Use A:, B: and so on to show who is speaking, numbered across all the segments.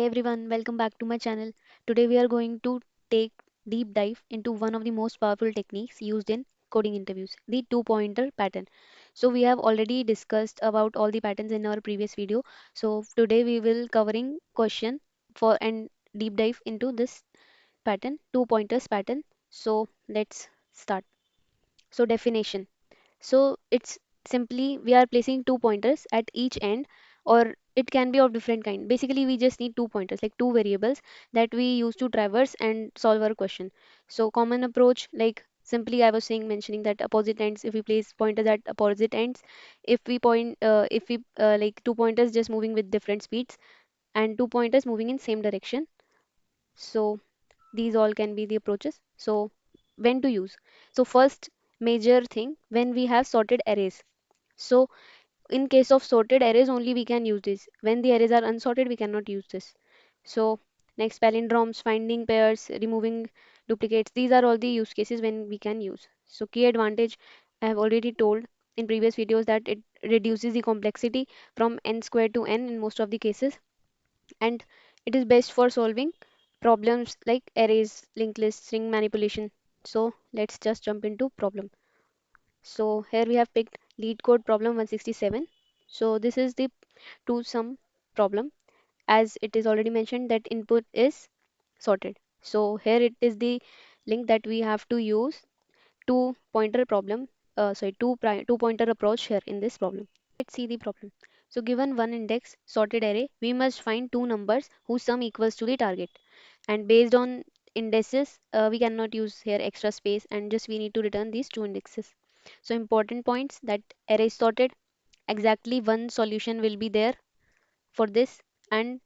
A: everyone, welcome back to my channel. Today we are going to take deep dive into one of the most powerful techniques used in coding interviews, the two-pointer pattern. So we have already discussed about all the patterns in our previous video. So today we will covering question for and deep dive into this pattern, two pointers pattern. So let's start. So definition. So it's simply we are placing two pointers at each end, or it can be of different kind. Basically, we just need two pointers, like two variables that we use to traverse and solve our question. So common approach, like simply I was saying mentioning that opposite ends, if we place pointers at opposite ends, if we like two pointers just moving with different speeds and two pointers moving in same direction. So these all can be the approaches. So when to use? So first major thing, when we have sorted arrays. So in case of sorted arrays only we can use this. When the arrays are unsorted we cannot use this. So next, palindromes, finding pairs, removing duplicates. These are all the use cases when we can use. So key advantage, I have already told in previous videos that it reduces the complexity from n squared to n in most of the cases, and it is best for solving problems like arrays, linked lists, string manipulation. So let's just jump into problem. So here we have picked lead code problem 167. So this is the two sum problem, as it is already mentioned that input is sorted. So here it is the link that we have to use two pointer problem, two pointer approach here in this problem. Let's see the problem. So given one index sorted array, we must find two numbers whose sum equals to the target. And based on indices, we cannot use here extra space and just we need to return these two indexes. So important points, that array is sorted, exactly one solution will be there for this, and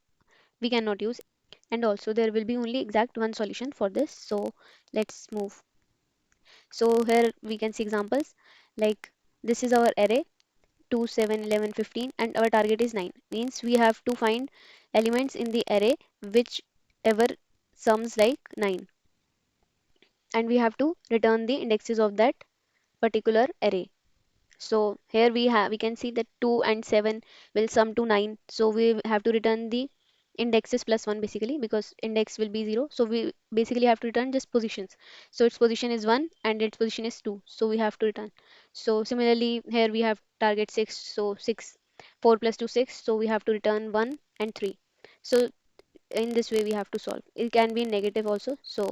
A: we cannot use, and also there will be only exact one solution for this. So let's move. So here we can see examples, like this is our array 2, 7, 11, 15, and our target is 9. Means we have to find elements in the array whichever sums like 9, and we have to return the indexes of that particular array. So here we can see that 2 and 7 will sum to 9. So we have to return the indexes plus 1 basically, because index will be 0. So we basically have to return just positions. So its position is 1 and its position is 2. So we have to return. So similarly here we have target 6. So 6, 4 plus 2 6. So we have to return 1 and 3. So in this way we have to solve. It can be negative also. So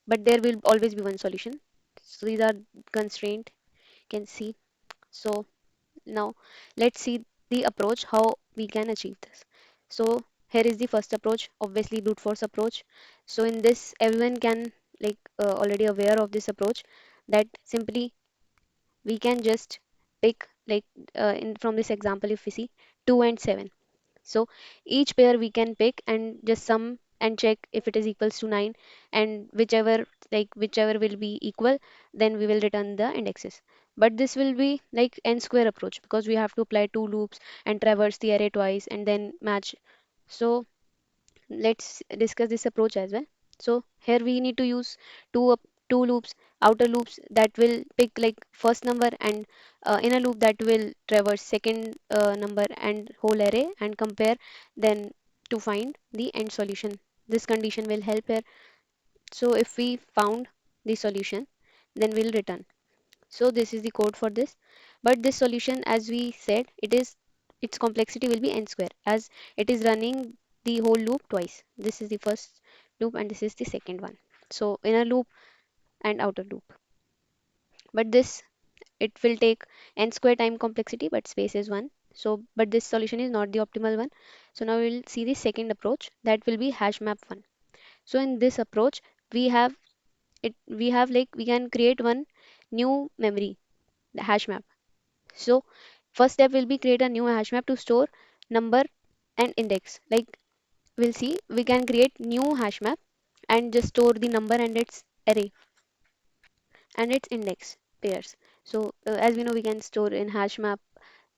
A: but there will always be one solution. So these are constraint, you can see. So now let's see the approach how we can achieve this. So here is the first approach, obviously brute force approach. So in this everyone can like already aware of this approach, that simply we can just pick like in from this example if we see 2 and 7. So each pair we can pick and just sum and check if it is equals to 9, and whichever will be equal, then we will return the indexes. But this will be like n square approach, because we have to apply two loops and traverse the array twice and then match. So let's discuss this approach as well. So here we need to use two loops, outer loops that will pick like first number, and inner loop that will traverse second number and whole array and compare, then to find the end solution. This condition will help here. So if we found the solution, then we'll return. So this is the code for this. But this solution, as we said, its complexity will be n square, as it is running the whole loop twice. This is the first loop and this is the second one. So inner loop and outer loop. But this, it will take n square time complexity, but space is 1. So but this solution is not the optimal one. So now we'll see the second approach, that will be HashMap one. So in this approach we have like we can create one new memory, the hash map. So first step will be create a new hash map to store number and index. Like we'll see, we can create new hash map and just store the number and its array and its index pairs. So as we know, we can store in hash map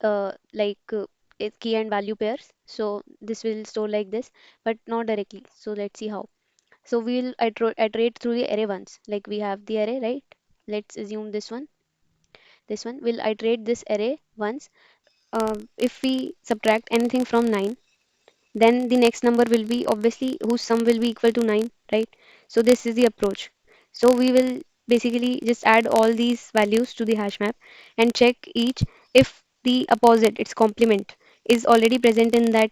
A: it key and value pairs. So this will store like this, but not directly. So let's see how. So we'll iterate through the array once. Like we have the array, right? Let's assume this one. This one will iterate this array once. If we subtract anything from 9, then the next number will be obviously whose sum will be equal to 9, right? So this is the approach. So we will basically just add all these values to the hash map and check each if the opposite, its complement, is already present in that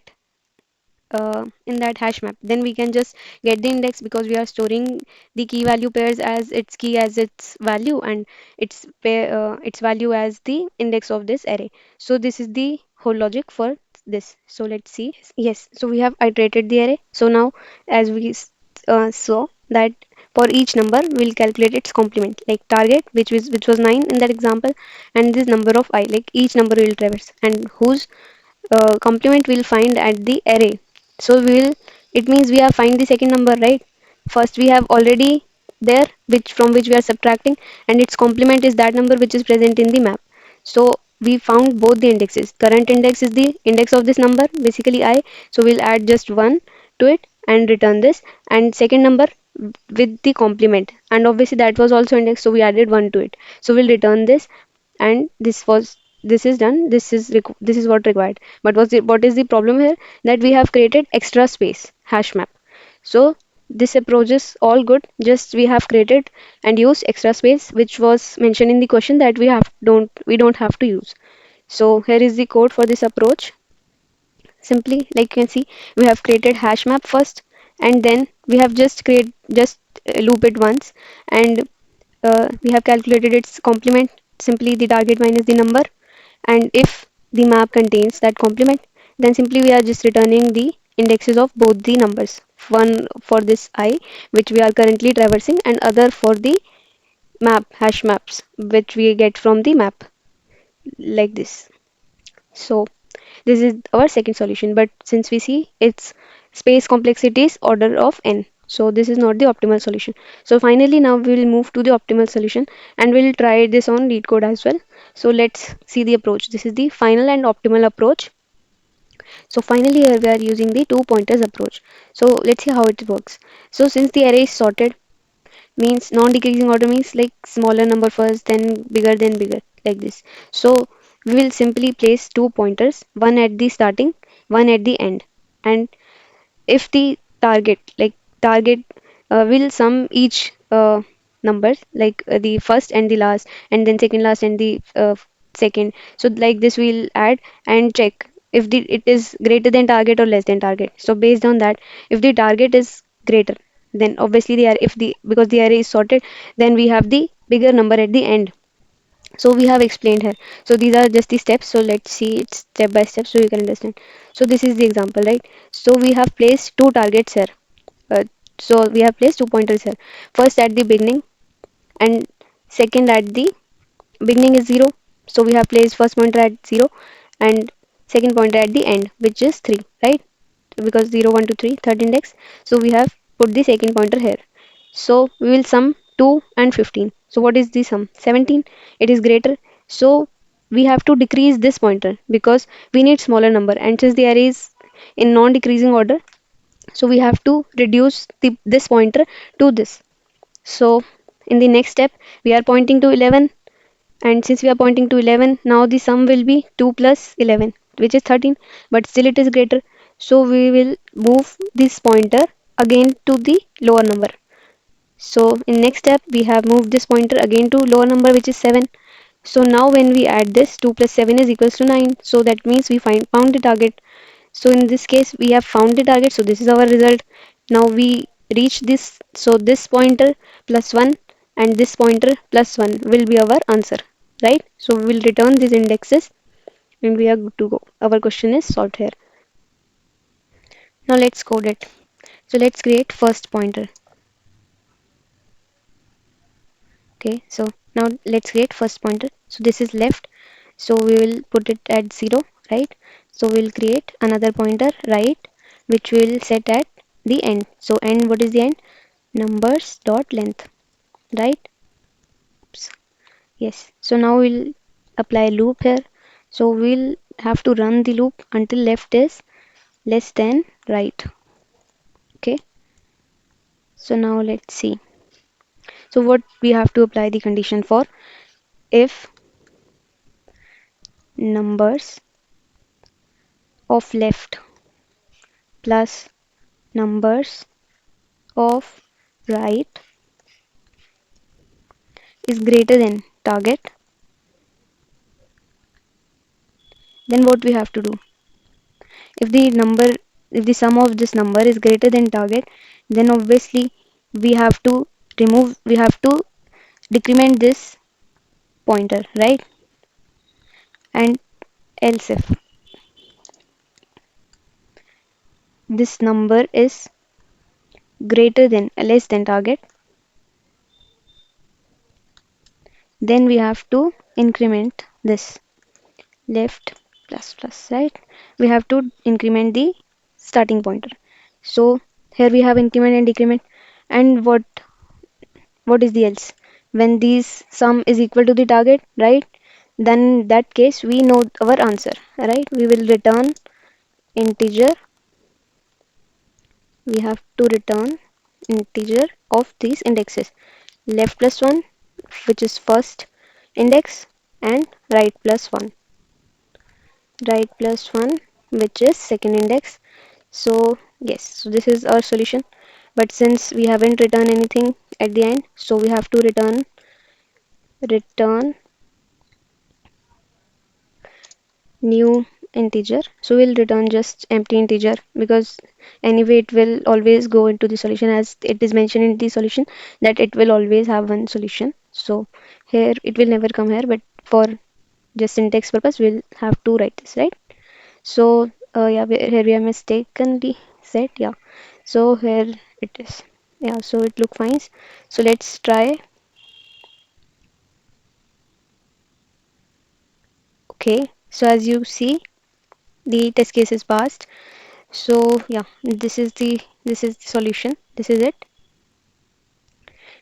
A: hash map. Then we can just get the index because we are storing the key value pairs as its key as its value and its value as the index of this array. So this is the whole logic for this. So let's see. Yes, so we have iterated the array. So now as we saw that for each number we'll calculate its complement, like target, which was 9 in that example, and this number of I, like each number will traverse and whose complement we'll find at the array. So it means we have find the second number, right? First we have already there, which from which we are subtracting, and its complement is that number which is present in the map. So we found both the indexes. Current index is the index of this number, basically I. So we'll add just 1 to it and return this, and second number with the complement, and obviously that was also indexed, so we added 1 to it. So we'll return this, and this is done. This is what required. But what is the problem here? That we have created extra space hash map. So this approach is all good, just we have created and used extra space which was mentioned in the question that we don't have to use. So here is the code for this approach. Simply, like you can see, we have created hash map first, and then we have just loop it once, and we have calculated its complement, simply the target minus the number. And if the map contains that complement, then simply we are just returning the indexes of both the numbers, one for this I which we are currently traversing, and other for the hash maps which we get from the map, like this. So this is our second solution, but since we see its space complexity is order of n, so this is not the optimal solution. So finally now we will move to the optimal solution, and we'll try this on LeetCode as well. So let's see the approach. This is the final and optimal approach. So finally here we are using the two pointers approach. So let's see how it works. So since the array is sorted, means non-decreasing order means like smaller number first, then bigger, like this. So we will simply place two pointers, one at the starting, one at the end, and if the target will sum each numbers, like the first and the last, and then second last and the second. So like this we'll add and check if it is greater than target or less than target. So based on that, if the target is greater, then obviously if the because the array is sorted, then we have the bigger number at the end. So we have explained here. So these are just the steps. So let's see it step by step so you can understand. So this is the example, right? So we have placed two targets here. uh, so we have placed two pointers here, first at the beginning and second at the beginning is 0. So we have placed first pointer at 0 and second pointer at the end, which is 3, right? Because 0 1 2 3 third index. So we have put the second pointer here. So we will sum 2 and 15. So what is the sum? 17. It is greater. So we have to decrease this pointer because we need smaller number, and since the array is in non-decreasing order, so we have to reduce this pointer to this. So in the next step we are pointing to 11, and since we are pointing to 11, now the sum will be 2 plus 11, which is 13, but still it is greater. So we will move this pointer again to the lower number. So in next step, we have moved this pointer again to lower number, which is 7. So now when we add this, 2 plus 7 is equals to 9. So that means we found the target. So in this case, we have found the target. So this is our result. Now we reach this. So this pointer plus 1 and this pointer plus 1 will be our answer, right? So we will return these indexes and we are good to go. Our question is solved here. Now let's code it. So let's create first pointer. Okay, so now let's create first pointer. So this is left, so we will put it at 0, right? So we'll create another pointer right, which will set at the end. So end, what is the end? Numbers dot length, right? Oops. Yes, so now we'll apply loop here. So we'll have to run the loop until left is less than right. Okay, so now let's see. So what we have to apply the condition for: if numbers of left plus numbers of right is greater than target, then what we have to do? If the number, if the sum of this number is greater than target, then obviously we have to we have to decrement this pointer, right? And else if this number is greater than less than target, then we have to increment this left plus plus, right? We have to increment the starting pointer. So here we have increment and decrement. And what is the else? When these sum is equal to the target, right? Then in that case we know our answer, right? We will return integer. We have to return integer of these indexes. Left plus 1, which is first index, and right plus 1. Right plus 1, which is second index. So yes, so this is our solution. But since we haven't written anything at the end, so we have to return new integer. So we'll return just empty integer, because anyway it will always go into the solution, as it is mentioned in the solution that it will always have one solution. So here it will never come here, but for just syntax purpose we'll have to write this, right? So yeah, here we have mistakenly said, yeah. So here it is. Yeah, so it look fine. So let's try. Okay, so as you see, the test case is passed. So yeah, this is the solution. This is it.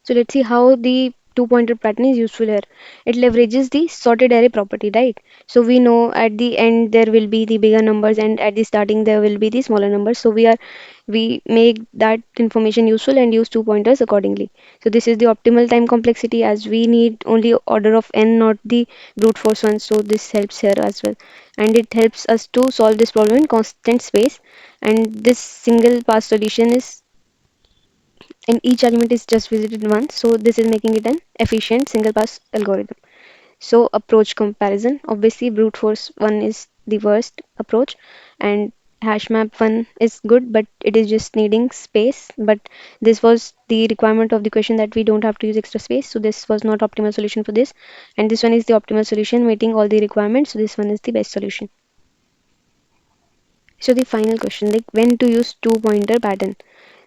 A: So let's see how the two pointer pattern is useful here. It leverages the sorted array property, right? So we know at the end there will be the bigger numbers, and at the starting there will be the smaller numbers. So we make that information useful and use two pointers accordingly. So this is the optimal time complexity, as we need only order of n, not the brute force one. So this helps here as well, and it helps us to solve this problem in constant space. And this single pass solution is, and each element is just visited once, so this is making it an efficient single pass algorithm. So approach comparison, obviously brute force one is the worst approach, and HashMap one is good, but it is just needing space. But this was the requirement of the question, that we don't have to use extra space, so this was not optimal solution for this. And this one is the optimal solution, meeting all the requirements, so this one is the best solution. So the final question, like when to use two pointer pattern.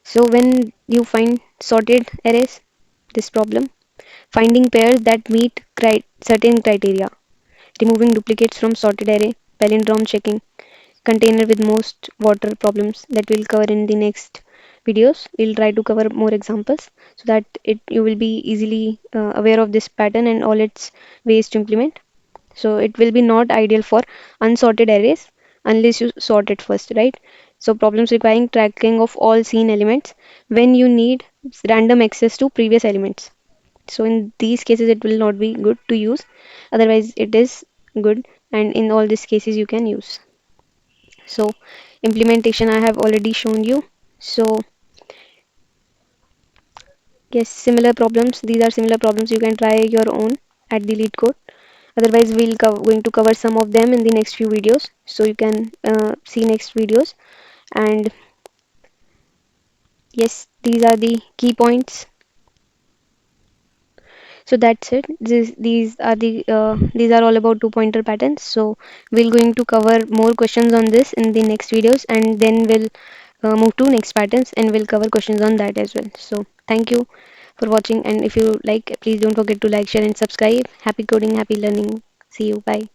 A: So when you find sorted arrays, this problem, finding pairs that meet certain criteria, removing duplicates from sorted array, palindrome checking, container with most water problems that we'll cover in the next videos. We'll try to cover more examples so that you will be easily aware of this pattern and all its ways to implement. So it will be not ideal for unsorted arrays unless you sort it first, right? So problems requiring tracking of all seen elements when you need random access to previous elements. So in these cases it will not be good to use. Otherwise it is good, and in all these cases you can use. So implementation I have already shown you. So yes, similar problems. These are similar problems. You can try your own at the LeetCode. Otherwise, we'll going to cover some of them in the next few videos. So you can see next videos. And yes, these are the key points. So that's it. These are all about two pointer patterns. So we're going to cover more questions on this in the next videos, and then we'll move to next patterns and we'll cover questions on that as well. So thank you for watching, and if you like, please don't forget to like, share, and subscribe. Happy coding, happy learning. See you. Bye.